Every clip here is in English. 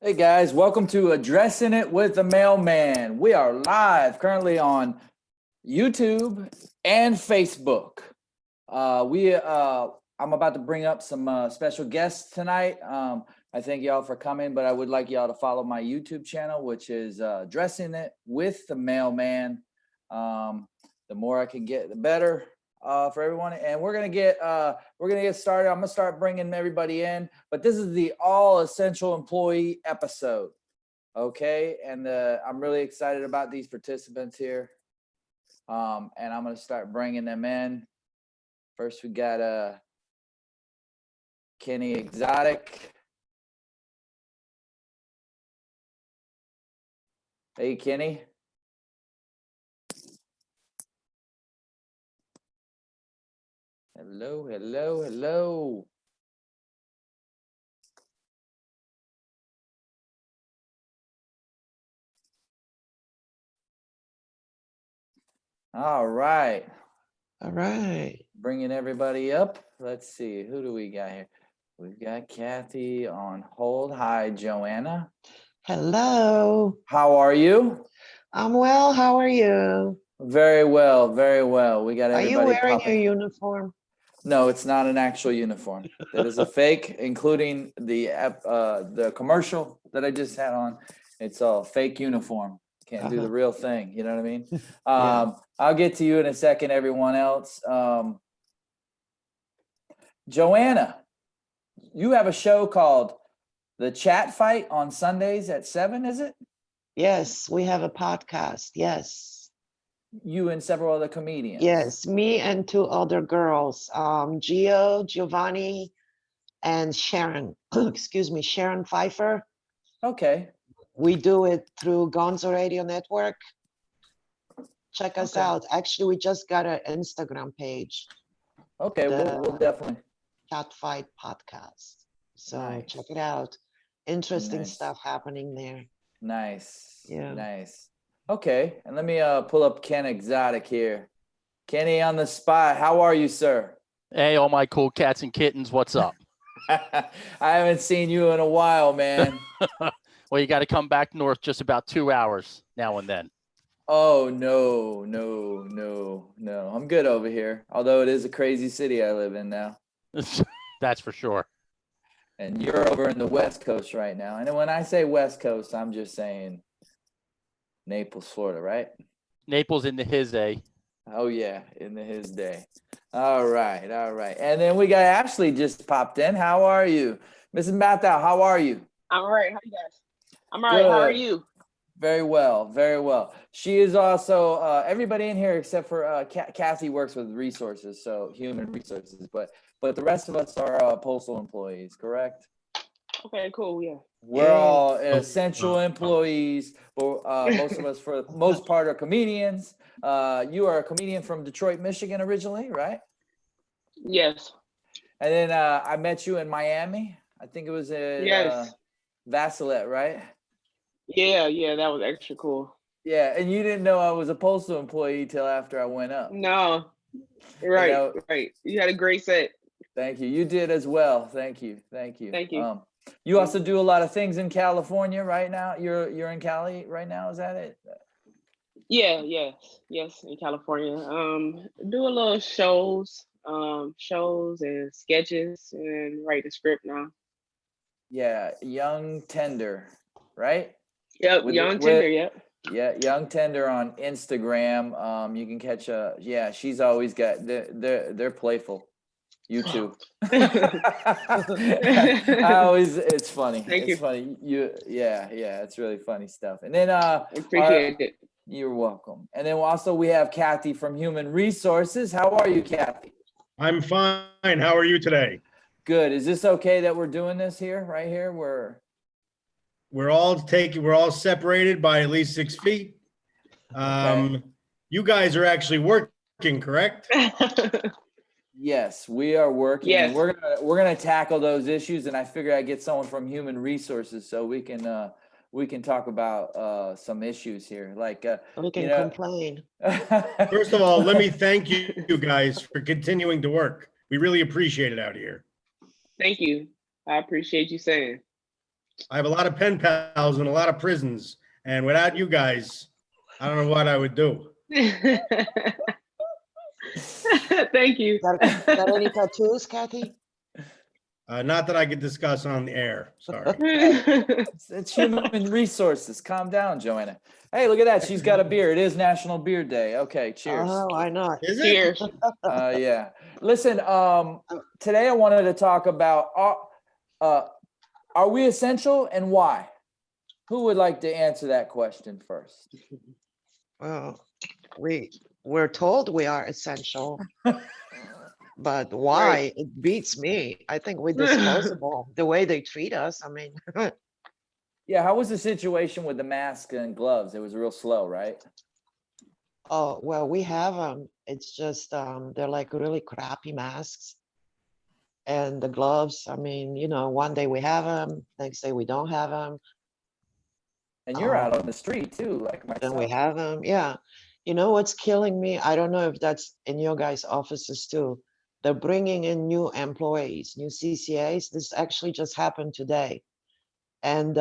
Hey guys, welcome to Addressing It with the Mailman. We are live currently on YouTube and Facebook. I'm about to bring up some special guests tonight. I thank y'all for coming, but I would like y'all to follow my YouTube channel, which is Addressing It with the Mailman. The more I can get, the better. For everyone, and we're gonna get started. I'm gonna start bringing everybody in, but this is the all essential employee episode, okay? And I'm really excited about these participants here, and I'm gonna start bringing them in. First, we got Kenny Exotic. Hey, Kenny. Hello, hello, hello. All right. All right. Bringing everybody up. Let's see. Who do we got here? We've got Kathy on hold. Hi, Joanna. Hello. How are you? I'm well. How are you? Very well, very well. We got everybody. Are you wearing popping. your uniform? No, it's not an actual uniform. It is a fake, including the commercial that I just had on. It's a fake uniform. Can't do the real thing. You know what I mean? Yeah. I'll get to you in a second, everyone else. Joanna, you have a show called The Chat Fight on Sundays at 7, is it? Yes, we have a podcast. Yes. You and several other comedians. Yes, me and two other girls, Gio, Giovanni, and Sharon. Excuse me, Sharon Pfeiffer. Okay. We do it through Gonzo Radio Network. Check us out. Actually, we just got an Instagram page. Okay, we'll definitely. Chat Fight Podcast. So Nice. check it out. Interesting Nice. stuff happening there. Nice. Yeah. Nice. Okay, and let me pull up Ken Exotic here. Kenny on the spot. How are you, sir? Hey, all my cool cats and kittens. What's up? I haven't seen you in a while, man. Well, you got to come back north just about 2 hours now and then. Oh, no. I'm good over here. Although it is a crazy city I live in now. That's for sure. And you're over in the West Coast right now. And when I say West Coast, I'm just saying Naples, Florida, right? Naples into his A. Oh, yeah, in his day. All right. And then we got Ashley just popped in. How are you? Mrs. Mathau, how are you? I'm all right. How you guys? I'm all right. How are you? Very well, very well. She is also, everybody in here except for Kathy works with resources, so human resources, but the rest of us are postal employees, correct? Okay, cool, yeah. We're all essential employees. Most of us, for the most part, are comedians. You are a comedian from Detroit, Michigan originally, right? Yes. And then I met you in Miami. I think it was in Vassillette, right? Yeah, that was extra cool. Yeah, and you didn't know I was a postal employee till after I went up. No, right, right. You had a great set. Thank you. You did as well. Thank you. Thank you. You also do a lot of things in California right now. You're in Cali right now. Is that it? Yes, in California. Do a little shows and sketches and write a script now. Yeah, young tender. right? Yep, With young tender. Yep. yeah, Young Tender on Instagram. You can catch yeah, she's always got they're playful. You too. I always it's funny. Thank It's you. funny. Yeah, it's really funny stuff. And then Appreciate it. you're welcome. And then also we have Kathy from Human Resources. How are you, Kathy? I'm fine. How are you today? Good. Is this okay that we're doing this here, right here? We're all separated by at least 6 feet. You guys are actually working, correct? Yes, we are working, and Yes. we're gonna tackle those issues. And I figured I'd get someone from Human Resources so we can talk about some issues here, like We can you know. complain. First of all, let me thank you guys for continuing to work. We really appreciate it out here. Thank you. I appreciate you saying. I have a lot of pen pals in a lot of prisons, and without you guys, I don't know what I would do. Thank you. Got any tattoos, Kathy? Not that I could discuss on the air. Sorry. It's Human Resources. Calm down, Joanna. Hey, look at that. She's got a beer. It is National Beer Day. Okay, cheers. Oh, why not? Is it? Cheers. Yeah. Listen, today I wanted to talk about are we essential and why? Who would like to answer that question first? Well, we're told we are essential, but why? It beats me. I think we're disposable. The way they treat us. I mean, Yeah, how was the situation with the mask and gloves? It was real slow, right? oh well, we have them. It's just they're like really crappy masks. And the gloves, I mean, one day we have them, next day we don't have them, And you're out on the street too, like then we myself. have them. Yeah. You know what's killing me? I don't know if that's in your guys' offices too. They're bringing in new employees, new CCAs. This actually just happened today. And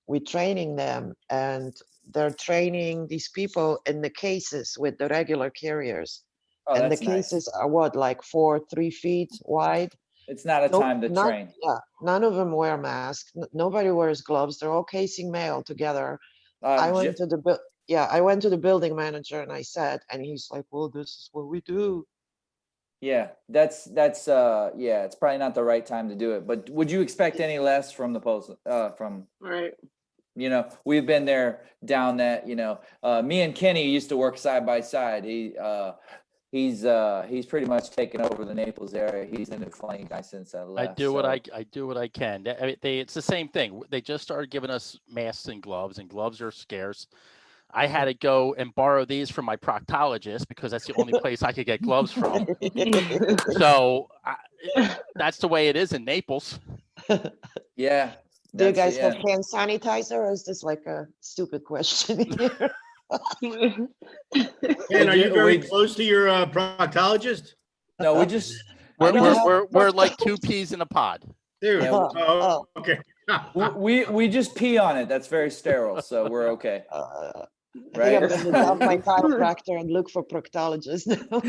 we're training them, and they're training these people in the cases with the regular carriers. Oh, And the that's nice. cases are what, like 3 feet wide? It's not a time to train. Yeah, none of them wear masks. Nobody wears gloves. They're all casing mail together. I went to the building manager and I said, and he's like, "Well, this is what we do." Yeah, that's yeah, it's probably not the right time to do it. But would you expect any less from the post from Right. we've been there down that, me and Kenny used to work side by side. He's pretty much taken over the Naples area. He's in the flying guy since I left. I do what so- I can. It's the same thing. They just started giving us masks and gloves are scarce. I had to go and borrow these from my proctologist because that's the only place I could get gloves from. So that's the way it is in Naples. Yeah. Do you that's- guys have yeah. hand sanitizer, or is this like a stupid question here? And are you very We- close to your proctologist? No, we just We're like two peas in a pod. Dude, Yeah, oh, okay. we just pee on it. That's very sterile, so we're okay. I Right? think I'm gonna dump my chiropractor and look for proctologist now.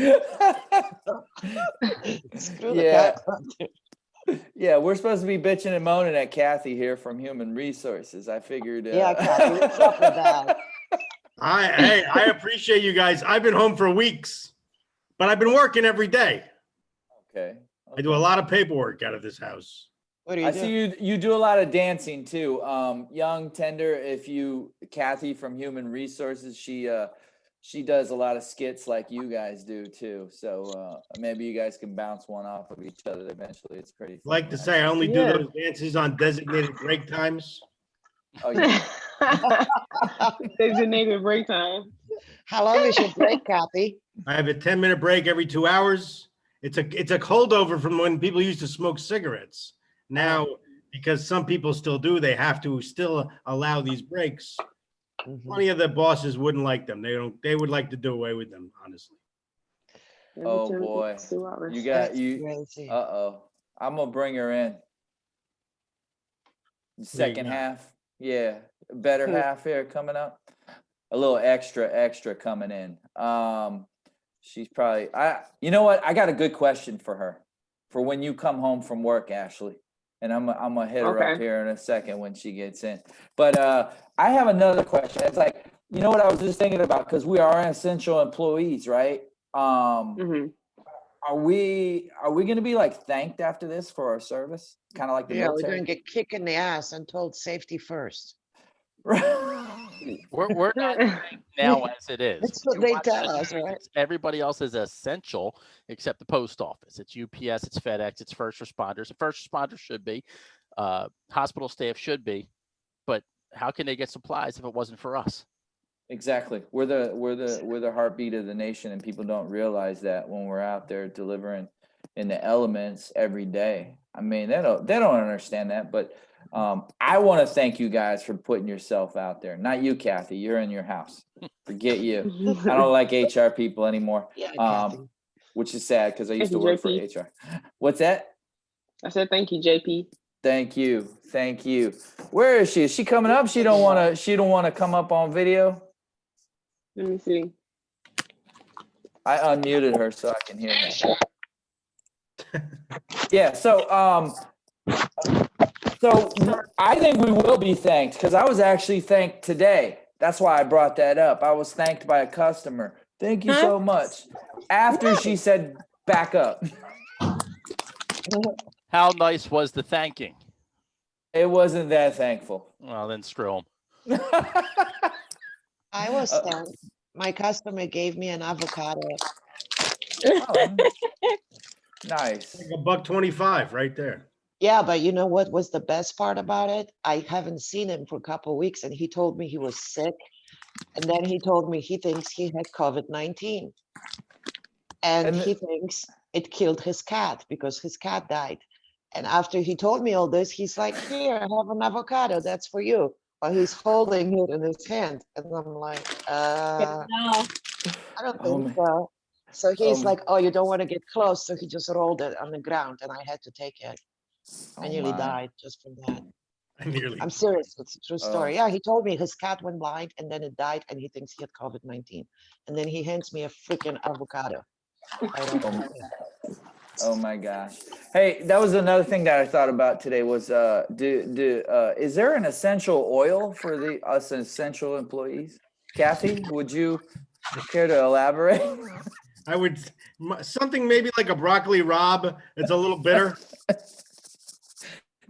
Screw the Yeah. chiropractor. Yeah, we're supposed to be bitching and moaning at Kathy here from Human Resources. I figured. Yeah, Kathy, what's up with that? I appreciate you guys. I've been home for weeks, but I've been working every day. Okay. I do a lot of paperwork out of this house. What do you I do? see you do a lot of dancing too. Young Tender, Kathy from Human Resources, she does a lot of skits like you guys do too. So maybe you guys can bounce one off of each other eventually. It's pretty fun. Like to say, I only do those dances on designated break times. Oh, yeah. Designated break time. How long is your break, Kathy? I have a 10-minute break every 2 hours. It's a holdover from when people used to smoke cigarettes. Now, because some people still do, they have to still allow these breaks. Plenty of the bosses wouldn't like them. They would like to do away with them, honestly. Oh boy. You got you. Crazy. Uh-oh. I'm gonna bring her in. The second go. half. Yeah. Better half here coming up. A little extra coming in. She's probably you know what? I got a good question for her for when you come home from work, Ashley. and I'm gonna hit her up Okay. here in a second when she gets in. But I have another question. It's like, you know what I was just thinking about, because we are essential employees, right? Hmm. Are we going to be like thanked after this for our service, kind of like the Yeah, we're military? gonna get kicked in the ass and told safety first. We're not now as it is. That's what You they watch the tell us, news, right? everybody else is essential except the post office. It's UPS, it's FedEx, it's first responders. The first responders should be, hospital staff should be, but how can they get supplies if it wasn't for us? Exactly. We're the heartbeat of the nation, and people don't realize that when we're out there delivering in the elements every day. I mean, they don't understand that, but I want to thank you guys for putting yourself out there. Not you, Kathy. You're in your house. Forget you. I don't like HR people anymore. Yeah, Kathy. Which is sad because I used to Thank you, work for JP. HR. What's that? I said thank you, JP. Thank you. Thank you. Where is she? Is she coming up? She don't want to come up on video. Let me see. I unmuted her so I can hear her. Yeah, so I think we will be thanked, because I was actually thanked today. That's why I brought that up. I was thanked by a customer. Thank you so much. After she said back up. How nice was the thanking? It wasn't that thankful. Well, then screw them. I was thanked. My customer gave me an avocado. Oh, nice. Like $1.25 right there. Yeah, but you know what was the best part about it? I haven't seen him for a couple of weeks, and he told me he was sick. And then he told me he thinks he had COVID-19. And And he thinks it killed his cat because his cat died. And after he told me all this, he's like, here, have an avocado, that's for you. While he's holding it in his hand. And I'm like, I don't Oh, think man. so. So he's Oh, like, oh, you don't want to get close. So he just rolled it on the ground and I had to take it. I oh nearly my. died just from that. I nearly. I'm serious. It's a true story. Oh. Yeah, he told me his cat went blind and then it died and he thinks he had COVID-19. And then he hands me a freaking avocado. I don't understand. Oh my gosh. Hey, that was another thing that I thought about today was is there an essential oil for us essential employees? Kathy, would you care to elaborate? I would something maybe like a broccoli rabe. It's a little bitter.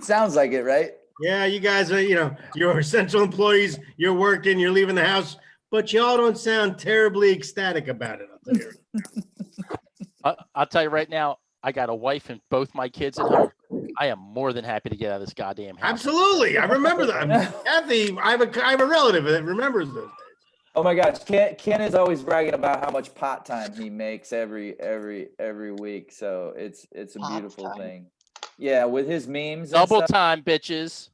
Sounds like it, right? Yeah, you guys are, you're essential employees. You're working, you're leaving the house, but y'all don't sound terribly ecstatic about it. I'll tell you. I'll tell you right now, I got a wife and both my kids at home. I am more than happy to get out of this goddamn house. Absolutely. I remember that. Kathy, I have a relative that remembers those days. Oh my gosh, Ken is always bragging about how much pot time he makes every week. So it's a Pot beautiful time. thing. Yeah, with his memes. And Double stuff. time, bitches.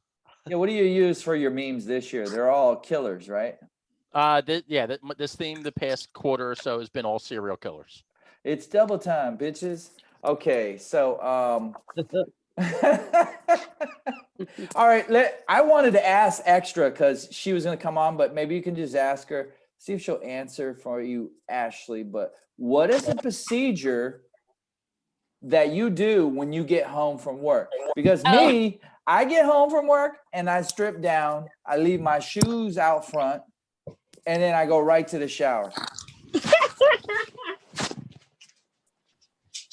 Yeah, what do you use for your memes this year? They're all killers, right? This theme the past quarter or so has been all serial killers. It's double time, bitches. Okay, so all right, I wanted to ask Extra because she was going to come on, but maybe you can just ask her, see if she'll answer for you, Ashley. But what is the procedure that you do when you get home from work? Because me, I get home from work and I strip down, I leave my shoes out front, and then I go right to the shower.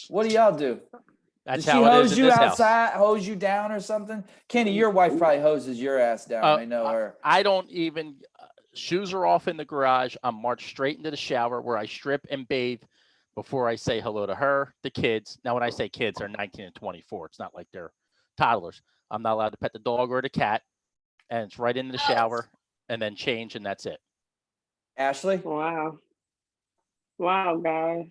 What do y'all do? That's Does she how it is hose in you this house. outside, hose you down or something? Kenny, your wife probably hoses your ass down. I know her. I don't even, shoes are off in the garage. I'm marched straight into the shower where I strip and bathe before I say hello to her, the kids. Now, when I say kids, they're 19 and 24. It's not like they're toddlers. I'm not allowed to pet the dog or the cat. And it's right into the shower and then change, and that's it. Ashley? Wow. Wow, guys.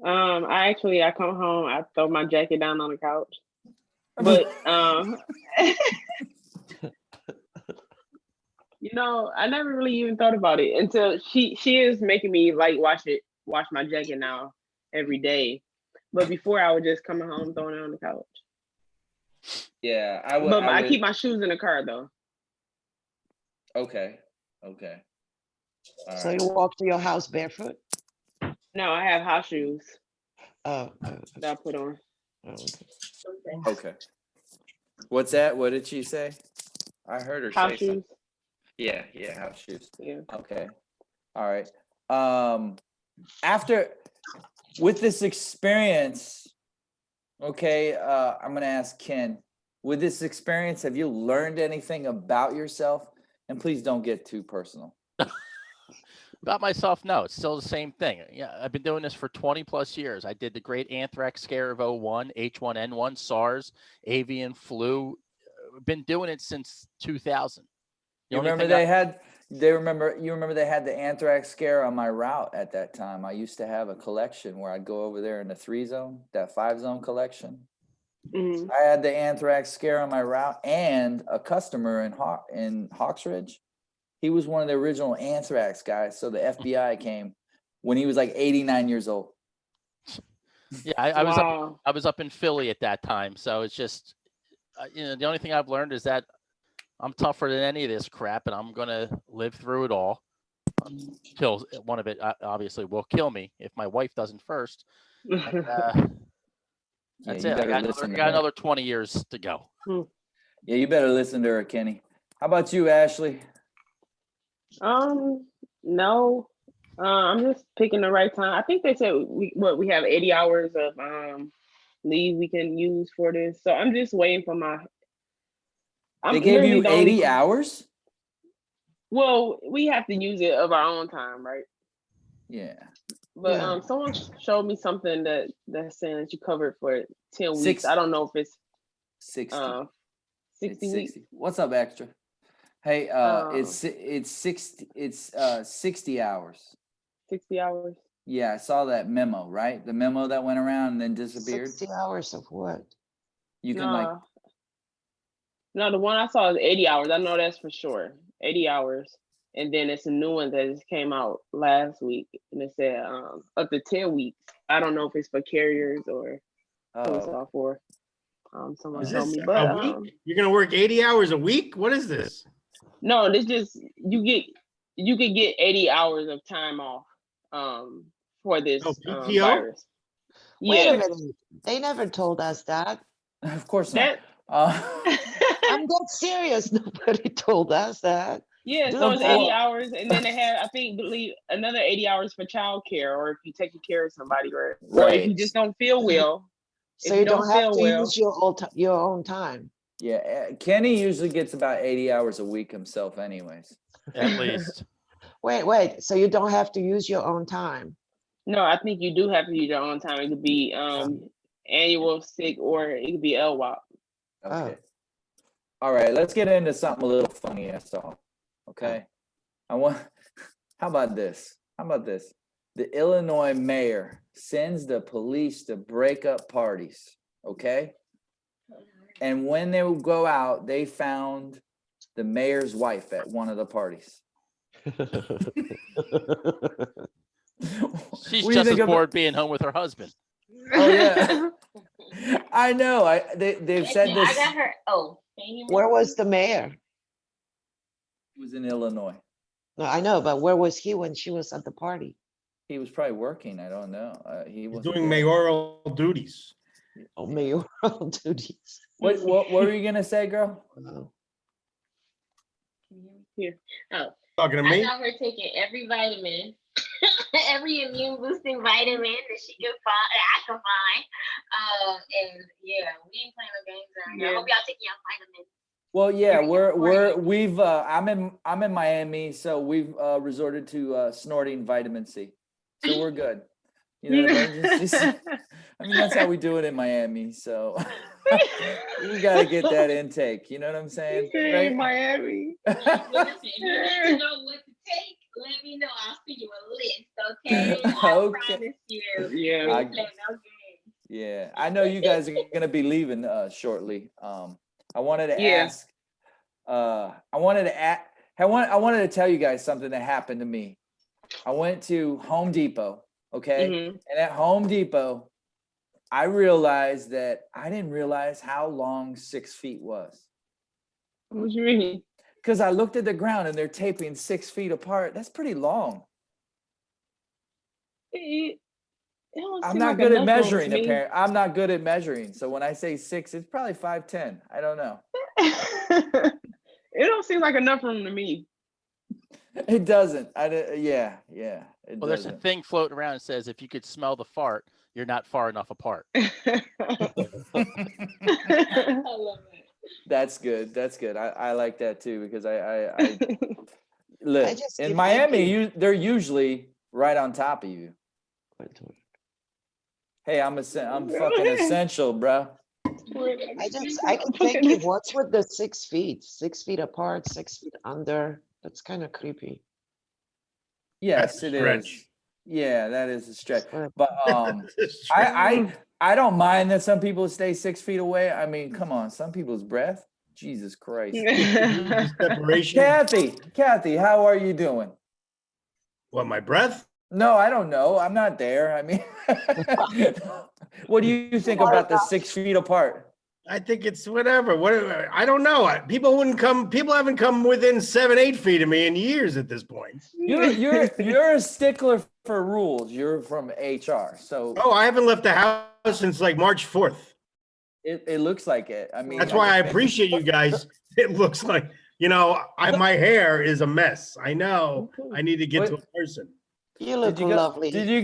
I come home, I throw my jacket down on the couch. But I never really even thought about it until she is making me like wash my jacket now every day. But before I would just come home throwing it on the couch. Yeah, I keep my shoes in the car though. Okay. All So right. you walk to your house barefoot? No, I have house shoes Oh, that I put on. okay. Okay. What's that? What did she say? I heard her House say something. shoes. Yeah, house shoes. Yeah. Okay. All right. After with this experience, okay, I'm gonna ask Ken. With this experience, have you learned anything about yourself? And please don't get too personal. About myself, no, it's still the same thing. Yeah, I've been doing this for 20 plus years. I did the great anthrax scare of '01, H1N1, SARS, avian flu. Been doing it since 2000. You remember you remember they had the anthrax scare on my route at that time. I used to have a collection where I'd go over there in the 3 zone, that 5 zone collection. Mhm. I had the anthrax scare on my route and a customer in Hawks Ridge. He was one of the original anthrax guys. So the FBI came when he was like 89 years old. Yeah, I was Wow. I was up in Philly at that time, so it's just the only thing I've learned is that I'm tougher than any of this crap, and I'm gonna live through it all until one of it obviously will kill me if my wife doesn't first. And, that's you it. better listen I to got her. another 20 years to go. Yeah, you better listen to her, Kenny. How about you, Ashley? No. I'm just picking the right time. I think they said we have 80 hours of leave we can use for this. So I'm just waiting for my. They I'm gave literally you the only 80 hours? Well, we have to use it of our own time, right? Yeah. But Yeah. someone showed me something that's saying that you covered for 10 weeks. Six- I don't know if it's 60. 60 It's weeks. 60. What's up, extra? Hey, it's 60 60 hours. 60 hours. Yeah, I saw that memo, right? The memo that went around and then disappeared. 60 hours of what? You can like No, the one I saw is 80 hours. I know that's for sure. 80 hours. And then it's a new one that just came out last week. And it said up to 10 weeks. I don't know if it's for carriers or who it's all for. Someone Is told this me. But a week? You're gonna work 80 hours a week? What is this? no, this just you could get 80 hours of time off for this Oh, PTO? virus. Wait Yeah. a minute. They never told us that. of course not. That I'm dead serious. Nobody told us that. yeah, Dude, so it's well- 80 hours, and then they have, I think, believe another 80 hours for childcare, or if you're taking care of somebody, or if Right. you just don't feel well. So if you don't have feel to well, use your own time. Yeah, Kenny usually gets about 80 hours a week himself anyways. At least. Wait. So you don't have to use your own time. no, I think you do have to use your own time. It could be annual sick, or it could be LWOP. Okay. All right, let's get into something a little funny I saw. Okay. How about this? The Illinois mayor sends the police to break up parties. Okay. And when they would go out, they found the mayor's wife at one of the parties. She's What do you just as think about- bored being home with her husband. Oh yeah. I know. They've said this. I got her. Oh, Where was the mayor? He was in Illinois. No, I know, but where was he when she was at the party? He was probably working. I don't know. He He's was doing mayoral duties. Oh, mayoral duties. What were you gonna say, girl? Oh. Here. Oh, Talking to I me? got her taking every vitamin, every immune boosting vitamin that she could find, I could find. And yeah, we ain't playing no games around here. I Yeah. hope y'all taking y'all vitamins. Well, yeah, Very we've I'm in Miami, so we've resorted to snorting vitamin C, so we're good. You know, emergencies. I mean, that's how we do it in Miami. So we got to get that intake. You know what I'm saying? in Right? Miami. Listen, if you need to know what to take, let me know. I'll send you a list, okay? I Okay. promise you. Yeah. We ain't playing no games. Yeah, I know you guys are gonna be leaving shortly. I wanted to Yeah. ask. I wanted to tell you guys something that happened to me. I went to Home Depot. Okay. Mhm. And at Home Depot, I realized that I didn't realize how long 6 feet was. What you mean? Because I looked at the ground and they're taping 6 feet apart. That's pretty long. It It don't I'm seem not like good at enough room to measuring. me. Apparently, I'm not good at measuring. So when I say 6, it's probably 5'10". I don't know. It don't seem like enough room to me. It doesn't. Yeah. It Well, there's a doesn't. thing floating around that says if you could smell the fart, you're not far enough apart. I love That's good. That's good. I like that too because I it. look just in keep Miami. thinking- They're usually right on top of you. Hey, I'm fucking essential, bro. I keep thinking, what's with the 6 feet? 6 feet apart, 6 feet under. That's kind of creepy. Yes, That's a it stretch. is. Yeah, that is a stretch. But But It's true. I don't mind that some people stay 6 feet away. I mean, come on, some people's breath. Jesus Christ. The separation. Kathy, how are you doing? What, my breath? No, I don't know. I'm not there. I mean, what do you think about the 6 feet apart? I think it's whatever. I don't know. People haven't come within 7, 8 feet of me in years at this point. You're a stickler for rules. You're from HR, so Oh, I haven't left the house since like March 4th. it looks like it. I mean, That's why I appreciate you guys. It looks like, my hair is a mess. I know. I need to get to a person. you look Did you go? lovely. Did you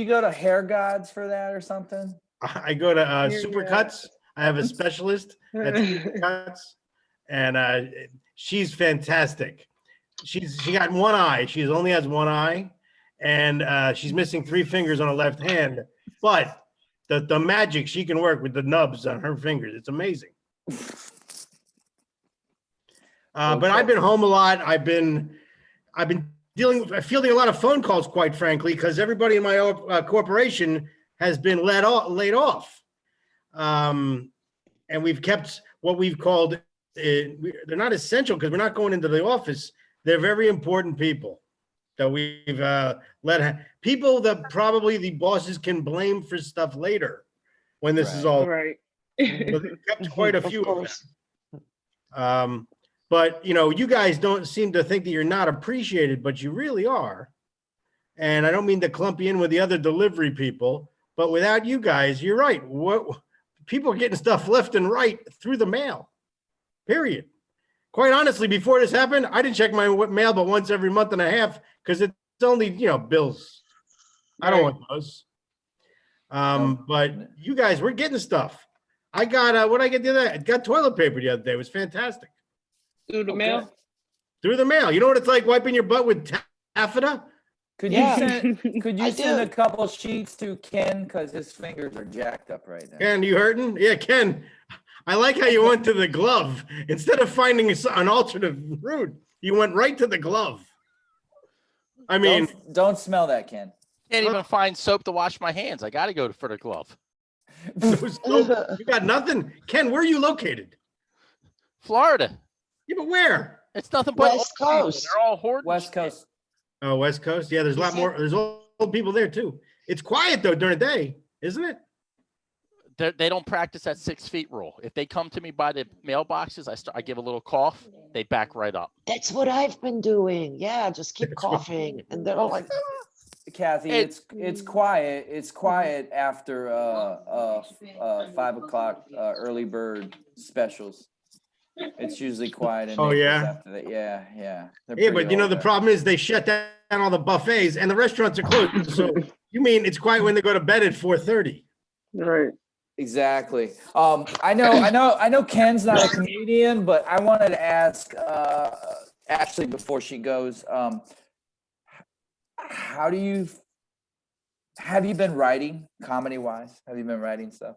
go to Hair Gods for that or something? I go to Here Supercuts. I have a specialist at Supercuts, and she's fantastic. She got one eye. She only has one eye, and she's missing 3 fingers on her left hand. But the magic she can work with the nubs on her fingers, it's amazing. But I've been home a lot. I've been fielding a lot of phone calls, quite frankly, because everybody in my corporation has been laid off. And we've kept what we've called, they're not essential because we're not going into the office. They're very important people that we've people that probably the bosses can blame for stuff later when this is all. Right. So they've kept quite a Of few of course. them. But you guys don't seem to think that you're not appreciated, but you really are. And I don't mean to clump you in with the other delivery people, but without you guys, you're right. People are getting stuff left and right through the mail. Period. Quite honestly, before this happened, I didn't check my mail but once every month and a half because it's only bills. I don't want those. But you guys, we're getting stuff. I got what I get the other day? I got toilet paper the other day. It was fantastic. Through the mail. Through the mail. You know what it's like wiping your butt with taffeta? Could Yeah. you send a couple sheets to Ken because his fingers are jacked up right now? Ken, you hurting? Yeah, Ken. I like how you went to the glove instead of finding an alternate route. You went right to the glove. I mean, don't smell that, Ken. Can't even find soap to wash my hands. I got to go for the glove. you got nothing. Ken, where are you located? Florida. Yeah, but where? It's nothing but West old people. Coast. They're all hoarding West shit. Coast. Oh, West Coast. Yeah, there's a lot more. There's old people there too. It's quiet though during the day, isn't it? They don't practice that 6 feet rule. If they come to me by the mailboxes, I give a little cough. They back right up. That's what I've been doing. Yeah, just keep coughing. And they're all like, Kathy, it's quiet. It's quiet after 5 o'clock early bird specials. It's usually quiet. In Naples after that. Yeah. Yeah, but the problem is they shut down all the buffets and the restaurants are closed. So you mean it's quiet when they go to bed at 4:30? Right. Exactly. I know Ken's not a comedian, but I wanted to ask Ashley before she goes, have you been writing comedy wise? Have you been writing stuff?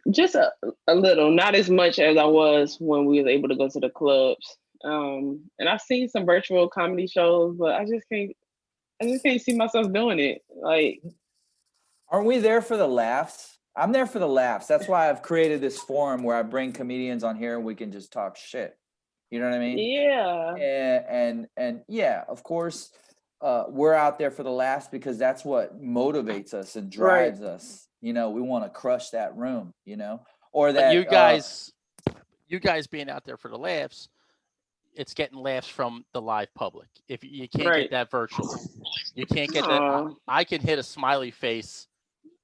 Just a little, not as much as I was when we was able to go to the clubs. And I've seen some virtual comedy shows, but I just can't see myself doing it. Like, aren't we there for the laughs? I'm there for the laughs. That's why I've created this forum where I bring comedians on here and we can just talk shit. You know what I mean? Yeah. And yeah, of course, we're out there for the laughs because that's what motivates us and drives us. We want to crush that room, or that But you guys being out there for the laughs, it's getting laughs from the live public. If you can't Right. get that virtually, you can't get that. Aw. I can hit a smiley face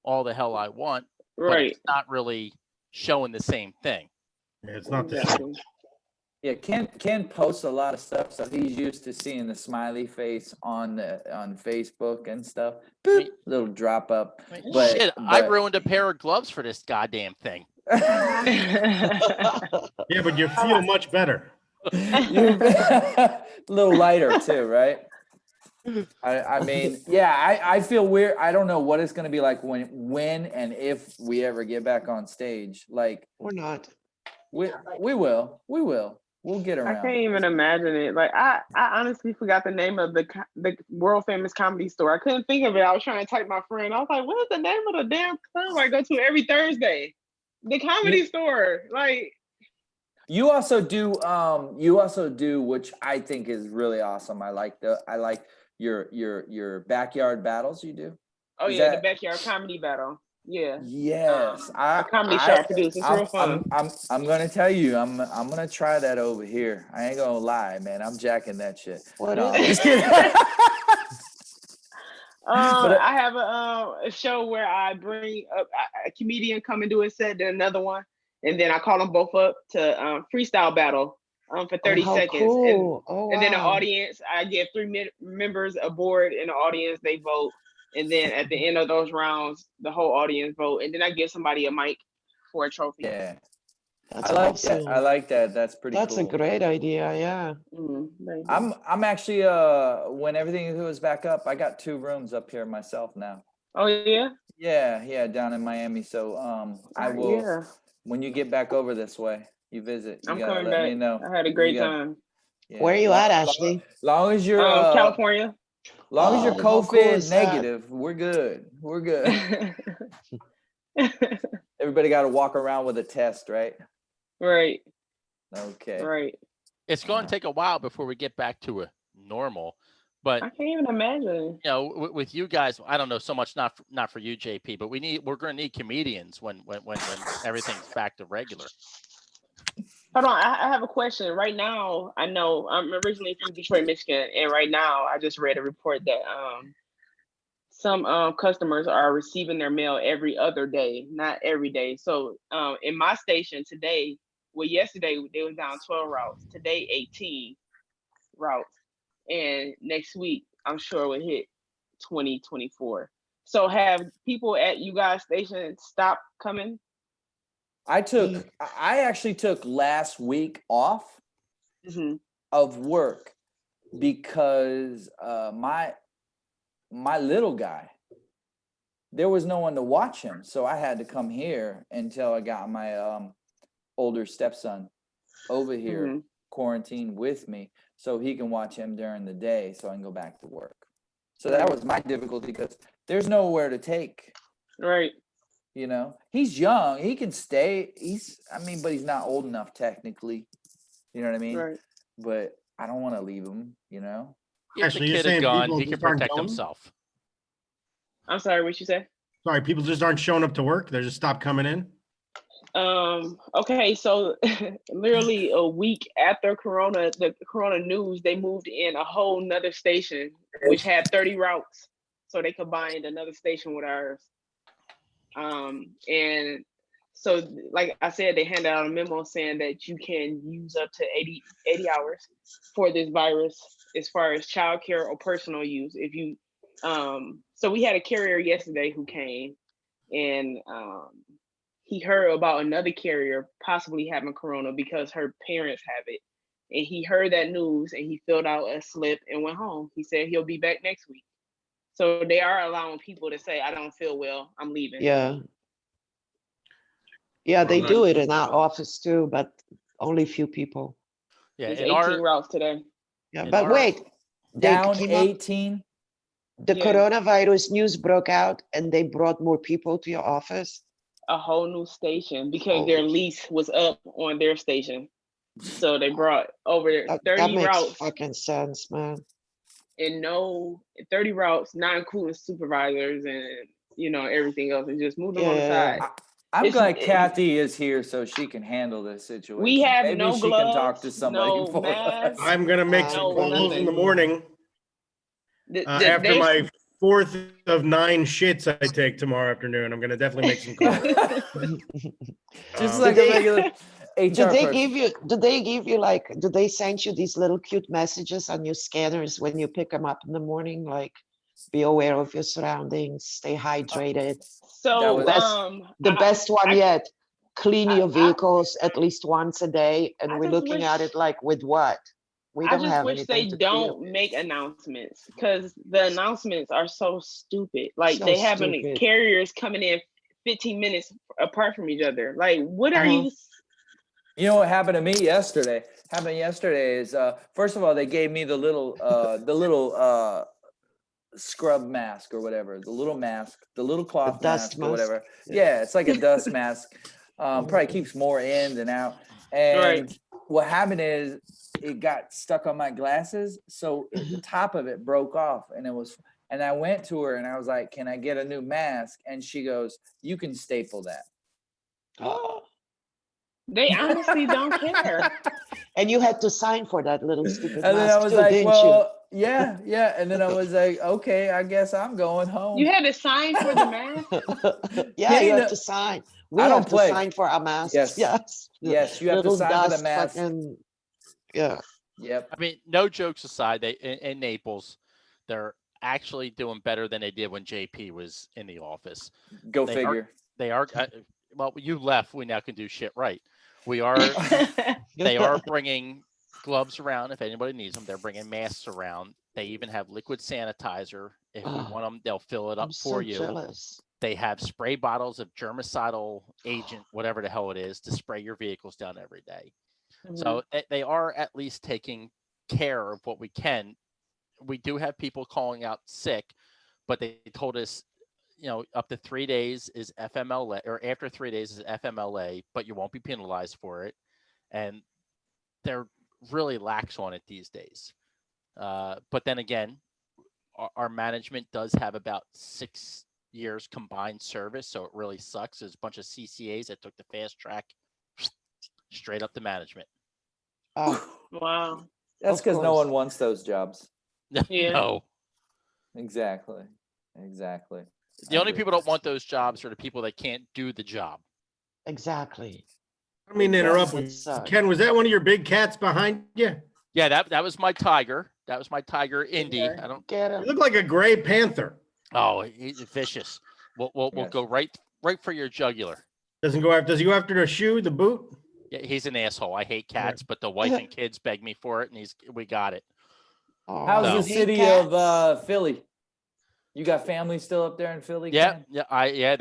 all the hell I want, but Right. it's not really showing the same thing. Yeah, it's not the same. Exactly. Yeah, Ken posts a lot of stuff, so he's used to seeing the smiley face on Facebook and stuff. Boop, little drop up. I mean, But- shit, I but- ruined a pair of gloves for this goddamn thing. Yeah, but you feel much better. a little lighter too, right? I mean, yeah, I feel weird. I don't know what it's gonna be like when and if we ever get back on stage. Like Or not. we will. We'll get I around. can't even imagine it. Like I honestly forgot the name of the world famous comedy store. I couldn't think of it. I was trying to type my friend. I was like, what is the name of the damn club I go to every Thursday? The comedy store. Like You also do which I think is really awesome. I like your backyard battles you do. oh Is yeah, that- the backyard comedy battle. Yeah. Yes, A comedy show I produce. It's real fun. I'm gonna tell you, I'm gonna try that over here. I ain't gonna lie, man. I'm jacking that shit. What No, is I'm it? just kidding. But, I have a show where I bring a comedian come and do a set, then another one, and then I call them both up to freestyle battle for 30 how seconds. Cool. Oh, And then the wow. audience, I give three members aboard in the audience, they vote. And then at the end of those rounds, the whole audience vote. And then I give somebody a mic for a trophy. yeah, That's I like awesome. that. I like that. That's pretty That's cool. a great idea. Yeah. Baby. I'm actually when everything goes back up, I got 2 rooms up here myself now. Oh yeah? Yeah, down in Miami. So I will Yeah. when you get back over this way, you visit. You I'm gotta coming let back. me know. I had a great You gotta- time. yeah. Where are you at, Ashley? Long as you're California. long as you're Oh, how cool COVID is that? negative, we're good. We're good. Everybody got to walk around with a test, right? Right. Okay. Right. It's going to take a while before we get back to a normal, but I can't even imagine. you know, with you guys, I don't know so much. Not for you, JP, but we're going to need comedians when everything's back to regular. Hold on, I have a question. Right now, I know I'm originally from Detroit, Michigan, and right now I just read a report that some customers are receiving their mail every other day, not every day. So in my station today, well, yesterday they was down 12 routes. Today, 18 routes, and next week I'm sure we'll hit 20, 24. So have people at you guys' station stopped coming? I actually took last week off Mm-hmm. of work because my little guy, there was no one to watch him, so I had to come here until I got my older stepson over here Mm-hmm. quarantined with me so he can watch him during the day so I can go back to work. So that was my difficulty because there's nowhere to take. Right. You know, he's young. He can stay. But he's not old enough technically. You know what I mean? Right. But I don't want to leave him, you know? Give Actually, the you're kid a saying gun, people he can just aren't protect going? himself. I'm sorry, what you say? Sorry, people just aren't showing up to work. They just stopped coming in. Okay, so literally a week after the corona news, they moved in a whole nother station which had 30 routes. So they combined another station with ours. And so like I said, they handed out a memo saying that you can use up to 80 hours for this virus as far as childcare or personal use. If you so we had a carrier yesterday who came and he heard about another carrier possibly having corona because her parents have it. And he heard that news and he filled out a slip and went home. He said he'll be back next week. So they are allowing people to say, I don't feel well, I'm leaving. Yeah. Yeah, they do it in our office too, but only few people. Yeah, It's in 18 our routes today. Yeah, In but our- wait, they Down came up, 18. the Yeah. coronavirus news broke out and they brought more people to your office. A whole new station because Oh. their lease was up on their station. So they brought over That 30 makes routes fucking sense, man. and 30 routes, not including supervisors and everything else, and just moved them on the Yeah. side. I'm It's- glad it- Kathy is here so she can handle this situation. We have Maybe no she can talk to gloves, somebody no for mask. us. I'm gonna make some No, calls in nothing. the morning after They- my 4th of 9 shits I take tomorrow afternoon. I'm gonna definitely make some calls. Just Um, like a they- regular HR Do they person. give you, do they send you these little cute messages on your scanners when you pick them up in the morning? Like, be aware of your surroundings, stay hydrated. So, was- Best- The best one I- yet, clean I- your I- vehicles at least once a day. And I we're just looking at wish- it like, with what? We I don't just have wish they anything to clear. don't make announcements because the announcements are so stupid. Like So they have stupid. carriers coming in 15 minutes apart from each other. Like, what are Uh-huh. you? You know what happened to me yesterday? Happened yesterday is first of all they gave me the little scrub mask or whatever, the little mask, the little cloth dust mask or whatever. mask. Yeah, it's like a dust mask. Probably Mhm. keeps more in than out. And Right. what happened is it got stuck on my glasses, so the top of it broke off, and I went to her and I was like, "Can I get a new mask?" And she goes, "You can staple that." They honestly don't care. And you had to sign for that little stupid And then I mask was too, like, didn't "Well, yeah, yeah." And then I was like, "Okay, I guess I'm going home." You had to sign for the mask. you? Yeah, Kenny you have kno- to sign. We I don't have to play. sign for our masks. Yes. Yes. Yes, you have to Little sign for the dust mask. fucking- yeah. Yep. I mean, no jokes aside, they in Naples, they're actually doing better than they did when JP was in the office. Go They figure. They are well, you left. We now can do shit right. We are. They are bringing gloves around if anybody needs them. They're bringing masks around. They even have liquid sanitizer. If we Oh, want them, they'll fill it up I'm for so you. jealous. They have spray bottles of germicidal agent, whatever the hell it is, to spray your vehicles down every day. So they are at least taking care of what we can. We do have people calling out sick, but they told us, up to 3 days is FMLA, or after 3 days is FMLA, but you won't be penalized for it. And they're really lax on it these days. But then again, our management does have about 6 years combined service, so it really sucks. There's a bunch of CCAs that took the fast track straight up to management. Oh, Wow. That's Of because no course. one wants those jobs. Yeah. No, Exactly. Exactly. the I only agree. people that don't want those jobs are the people that can't do the job. exactly. I mean, to interrupt. That sucks. Ken, was that one of your big cats behind you? Yeah, that was my tiger. That was my tiger, Indy. Okay. I don't. Get You him. look like a gray panther. Oh, he's vicious. We'll Yes. go right for your jugular. Does he go after the shoe, the boot? Yeah, he's an asshole. I hate cats, but the wife and kids beg me for it, and we got it. Oh, How's No. the you hate city cats? of Philly? You got family still up there in Philly? Yeah, Ken? yeah,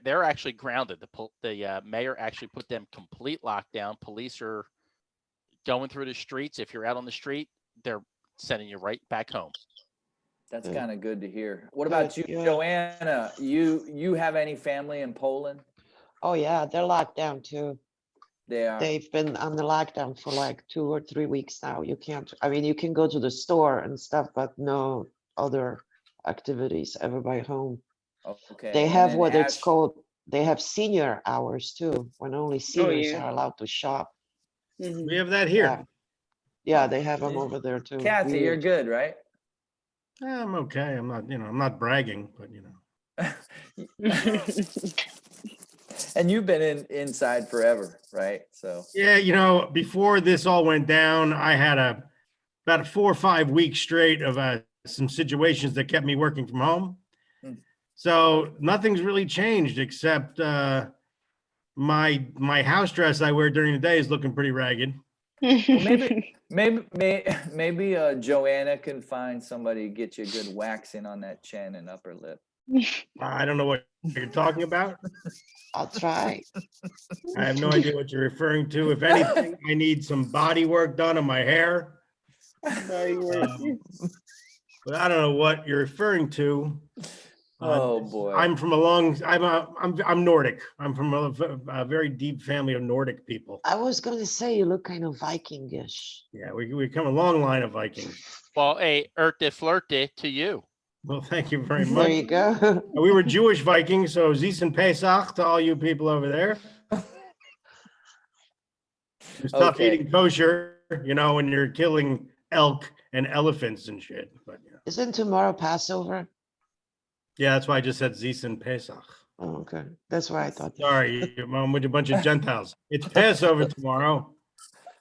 they're actually grounded. The mayor actually put them complete lockdown. Police are going through the streets. If you're out on the street, they're sending you right back home. That's Good. kind of good to hear. What about you, Good, yeah. Joanna? You have any family in Poland? Oh, yeah, they're locked down too. They are. They've been on the lockdown for like 2 or 3 weeks now. You can't, I mean, you can go to the store and stuff, but no other activities ever by home. Okay. They and have then what it's Ash- called, they have senior hours too, when only seniors yeah. are allowed to shop. Mhm. We have that here. Yeah. Yeah, they have them Yeah. over there too. Kathy, you're Weird. good, right? I'm okay. I'm not bragging, but And you've been inside forever, right? So Yeah, before this all went down, I had about 4 or 5 weeks straight of some situations that kept me working from home. Hmm. So nothing's really changed except my house dress I wear during the day is looking pretty ragged. maybe Joanna can find somebody to get you a good waxing on that chin and upper lip. I don't know what you're talking about. I'll try. I have no idea what you're referring to. If anything, I need some body work done on my hair. But I don't know what you're referring to. Oh boy. I'm Nordic. I'm from a very deep family of Nordic people. I was gonna say you look kind of Vikingish. Yeah, we come a long line of Vikings. Well, hey, Erte Flirte to you. Well, thank you very There much. you go. We were Jewish Vikings, so Zis Pesach to all you people over there. It's tough Okay. eating kosher, when you're killing elk and elephants and shit. But Isn't tomorrow Passover? yeah, that's why I just said Zis and Pesach. Oh, okay. That's why I thought. Sorry, I'm with a bunch of Gentiles. It's Passover tomorrow.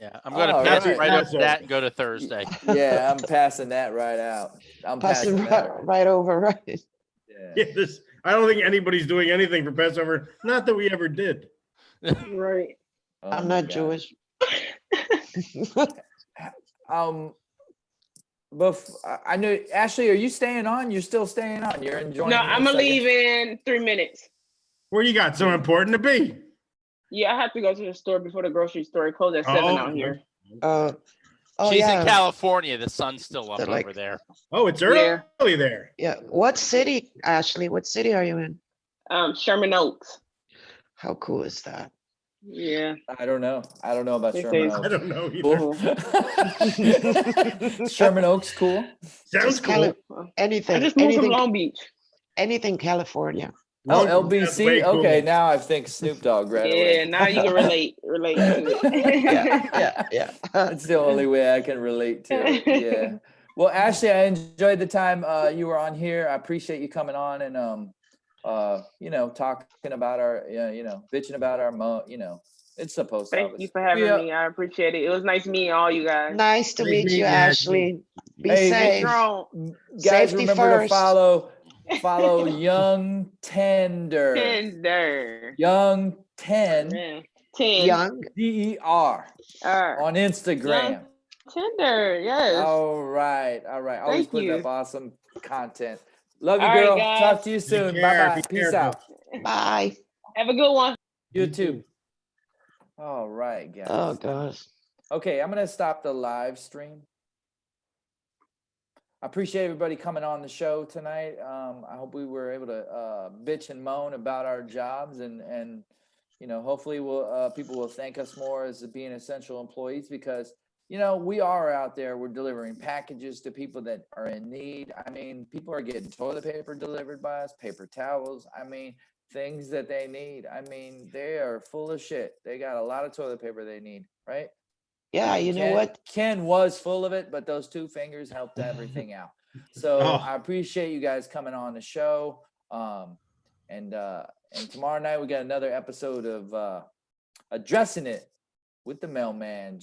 Yeah, I'm going to All pass right. right over Passover. that and go to Thursday. Yeah, I'm passing that right out. I'm Passing passing that. right over, right? Yeah. Yeah, I don't think anybody's doing anything for Passover. Not that we ever did. Right. Oh I'm my not God. Jewish. I know, Ashley, are you staying on? You're still staying on. You're enjoying. No, I'm this, gonna I guess? leave in 3 minutes. Where you got so important to be? Yeah, I have to go to the store before the grocery store. It closes at 7 out here. Oh, She's yeah. in California. The sun's still up They're like- over there. Oh, it's Yeah. early there. Yeah. What city, Ashley? What city are you in? Sherman Oaks. How cool is that? Yeah. I don't know. I don't know about They Sherman say- I Oaks. don't know either. Cool. Sherman Oaks, cool. Sounds Just Cali- cool. anything. I just moved from anything, Long Beach. anything California. Oh, Long Beach, that's way LBC. Okay, cool. now I think Snoop Dogg right Yeah, away. now you can relate to it. Yeah. That's the only way I can relate to it. Yeah. Well, Ashley, I enjoyed the time you were on here. I appreciate you coming on and talking about our bitching about our it's the post Thank office. you for having me. I appreciate it. It was nice meeting all you guys. Nice to Nice meet meeting you, you, Ashley. Ashley. Be Hey, Stay safe. strong. Guys, Safety remember to first. follow Young Tender. Tender. Young 10 Yeah. 10. Young. DER on Instagram. Tender. Yes. All right. Always Thank putting you. up awesome content. Love you, All right, girl. guys. Talk to you Take soon. care. Bye bye. Be Peace careful. out. Bye. Have a good one. You You too. too. All right, guys. Oh gosh. Okay, I'm gonna stop the live stream. I appreciate everybody coming on the show tonight. I hope we were able to bitch and moan about our jobs and hopefully people will thank us more as being essential employees because we are out there. We're delivering packages to people that are in need. I mean, people are getting toilet paper delivered by us, paper towels. I mean, things that they need. I mean, they are full of shit. They got a lot of toilet paper they need, right? Yeah, I mean, you know what? Ken was full of it, but those two fingers helped everything out. So Oh. I appreciate you guys coming on the show. And tomorrow night we got another episode of Addressing It with the Mailman.